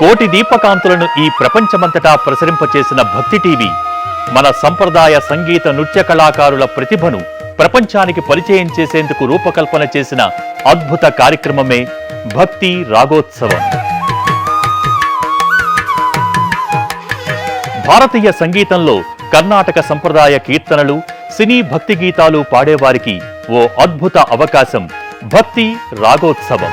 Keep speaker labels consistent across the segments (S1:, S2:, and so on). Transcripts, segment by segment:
S1: కోటి దీపకాంతులను ఈ ప్రపంచమంతటా ప్రసరింపచేసిన భక్తి టీవీ మన సంప్రదాయ సంగీత నృత్య కళాకారుల ప్రతిభను ప్రపంచానికి పరిచయం చేసేందుకు రూపకల్పన చేసిన అద్భుత కార్యక్రమమే భక్తి రాగోత్సవం. భారతీయ సంగీతంలో కర్ణాటక సంప్రదాయ కీర్తనలు, సినీ భక్తి గీతాలు పాడేవారికి ఓ అద్భుత అవకాశం భక్తి రాగోత్సవం.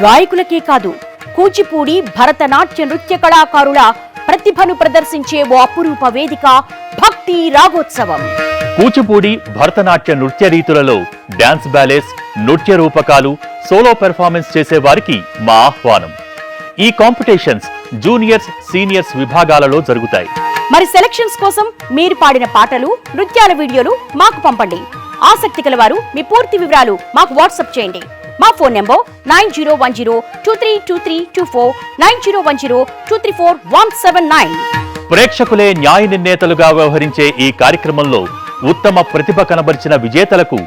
S2: గాయకులకే కాదు, కూచిపూడి భరతనాట్య నృత్య కళాకారుల ప్రతిభను ప్రదర్శించే ఓ అపురూప వేదిక భక్తి రాగోత్సవం.
S1: కూచిపూడి భరతనాట్య నృత్య రీతులలో డాన్స్ బ్యాలెస్, నృత్య రూపకాలు, సోలో పెర్ఫార్మెన్స్ చేసే వారికి మా ఆహ్వానం. ఈ కాంపిటీషన్స్ జూనియర్స్, సీనియర్స్ విభాగాలలో జరుగుతాయి.
S2: మరి సెలక్షన్స్ కోసం మీరు పాడిన పాటలు, నృత్యాల వీడియోలు మాకు పంపండి. ఆసక్తి కలవారు మీ పూర్తి వివరాలు మాకు వాట్సాప్ చేయండి. మా ఫోన్ నెంబర్ 9010232324, 9010234179.
S1: ప్రేక్షకులే న్యాయ నిర్ణేతలుగా వ్యవహరించే ఈ కార్యక్రమంలో ఉత్తమ ప్రతిభ కనబరిచిన విజేతలకు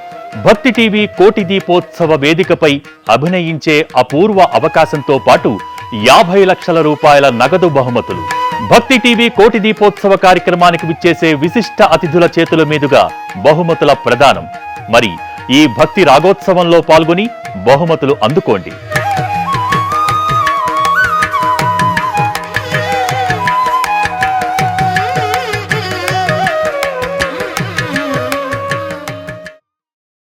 S1: భక్తి టీవీ కోటి దీపోత్సవ వేదికపై అభినయించే అపూర్వ అవకాశంతో పాటు 50 లక్షల రూపాయల నగదు బహుమతులు. భక్తి టీవీ కోటి దీపోత్సవ కార్యక్రమానికి విచ్చేసే విశిష్ట అతిథుల చేతుల మీదుగా బహుమతుల ప్రదానం. మరి ఈ భక్తి రాగోత్సవంలో పాల్గొని బహుమతులు అందుకోండి.